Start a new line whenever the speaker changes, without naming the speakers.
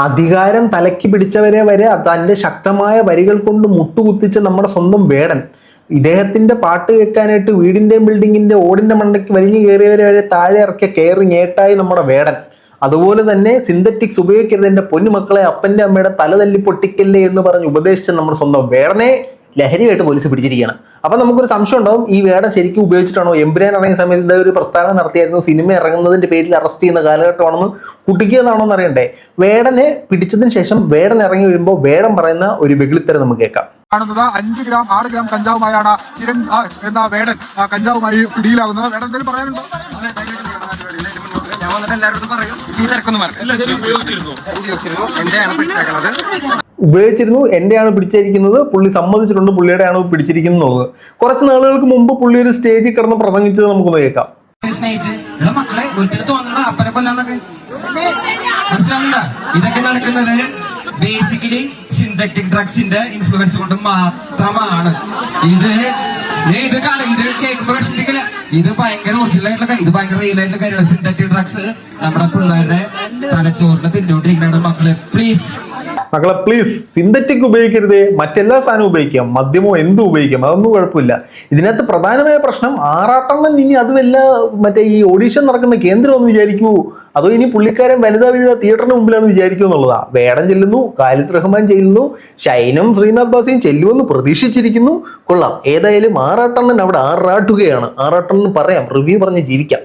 അധികാരം തലയ്ക്ക് പിടിച്ചവരെ വരെ തൻ്റെ ശക്തമായ വരികൾ കൊണ്ട് മുട്ടുകുത്തിച്ച നമ്മുടെ സ്വന്തം വേടൻ. ഇദ്ദേഹത്തിന്റെ പാട്ട് കേൾക്കാനായിട്ട് വീടിന്റെയും ബിൽഡിങ്ങിന്റെ ഓടിന്റെ മണ്ടയ്ക്ക് വലിഞ്ഞു കയറിയവരെ വരെ താഴെ ഇറക്കിയ കയറി ഞേട്ടായി നമ്മുടെ വേടൻ. അതുപോലെ തന്നെ സിന്തറ്റിക്സ് ഉപയോഗിക്കരുത് എൻ്റെ പൊന്നുമക്കളെ, അപ്പൻ്റെ അമ്മയുടെ തല തല്ലി പൊട്ടിക്കല്ലേ എന്ന് പറഞ്ഞ് ഉപദേശിച്ച നമ്മുടെ സ്വന്തം വേടനെ ലഹരിയായിട്ട് പോലീസ് പിടിച്ചിരിക്കുകയാണ്. അപ്പൊ നമുക്കൊരു സംശയം ഉണ്ടാവും, ഈ വേടൻ ശരിക്കും ഉപയോഗിച്ചിട്ടാണോ? എമ്പുരാൻ ഇറങ്ങിയ സമയത്ത് ഇതേ ഒരു പ്രസ്താവന നടത്തിയായിരുന്നു, സിനിമ ഇറങ്ങുന്നതിന്റെ പേരിൽ അറസ്റ്റ് ചെയ്യുന്ന കാലഘട്ടമാണെന്ന് കുട്ടിക്കുന്നതാണോ എന്ന് അറിയണ്ടേ. വേടനെ പിടിച്ചതിന് ശേഷം വേടൻ ഇറങ്ങി വരുമ്പോൾ വേടൻ പറയുന്ന ഒരു വെകിളിത്തരം നമുക്ക് കേൾക്കാം.
5 ഗ്രാം 6 ഗ്രാം കഞ്ചാവുമായാണ് കിരൺ എന്ന വേടൻ കഞ്ചാവുമായി പിടിയിലാകുന്നത്. വേടൻ എന്തെങ്കിലും പറയാനുണ്ടോ?
ഉപയോഗിച്ചിരുന്നു, എന്റെയാണ് പിടിച്ചിരിക്കുന്നത്, പുള്ളി സമ്മതിച്ചിട്ടുണ്ട്, പുള്ളിയുടെയാണ് പിടിച്ചിരിക്കുന്നത്. കുറച്ച് നാളുകൾക്ക് മുമ്പ് പുള്ളി ഒരു സ്റ്റേജിൽ കിടന്ന് പ്രസംഗിച്ചത് നമുക്കൊന്ന് കേൾക്കാം.
ഇതൊക്കെ നടക്കുന്നത് ബേസിക്കലി സിന്തറ്റിക് ഡ്രഗ്സിന്റെ ഇൻഫ്ലുവൻസ് കൊണ്ട് മാത്രമാണ്. ഇത് കേൾക്കുമ്പോ വിഷമിക്കില്ല, ഇത് ഭയങ്കര ഒറിജിനൽ ആയിട്ടുള്ള, ഇത് ഭയങ്കര റിയൽ ആയിട്ടുള്ള കാര്യമാണ്. സിന്തറ്റിക് ഡ്രഗ്സ് നമ്മുടെ പിള്ളേരുടെ തലച്ചോറിന് തിന്നോണ്ടിരിക്കുന്ന
മക്കളെ പ്ലീസ് സിന്തറ്റിക് ഉപയോഗിക്കരുതേ, മറ്റെല്ലാ സാധനവും ഉപയോഗിക്കാം, മദ്യമോ എന്തും ഉപയോഗിക്കാം, അതൊന്നും കുഴപ്പമില്ല. ഇതിനകത്ത് പ്രധാനമായ പ്രശ്നം ആറാട്ടെണ്ണം ഇനി അത് വല്ല മറ്റേ ഈ ഓഡീഷൻ നടക്കുന്ന കേന്ദ്രം എന്ന് വിചാരിക്കൂ, അതോ ഇനി പുള്ളിക്കാരൻ വനിതാ തിയേറ്ററിന് മുമ്പിലാന്ന് വിചാരിക്കൂ എന്നുള്ളതാ. വേടൻ ചെല്ലുന്നു, ഖാലിദ് റഹ്മാൻ ചെല്ലുന്നു, ഷൈനും ശ്രീനാഥ് ബാസിയും ചെല്ലുമെന്ന് പ്രതീക്ഷിച്ചിരിക്കുന്നു. കൊള്ളാം, ഏതായാലും ആറാട്ടെണ്ണൻ അവിടെ ആറാട്ടുകയാണ്. ആറാട്ടെണ്ണൻ പറയാം, റിവ്യൂ പറഞ്ഞ് ജീവിക്കാം.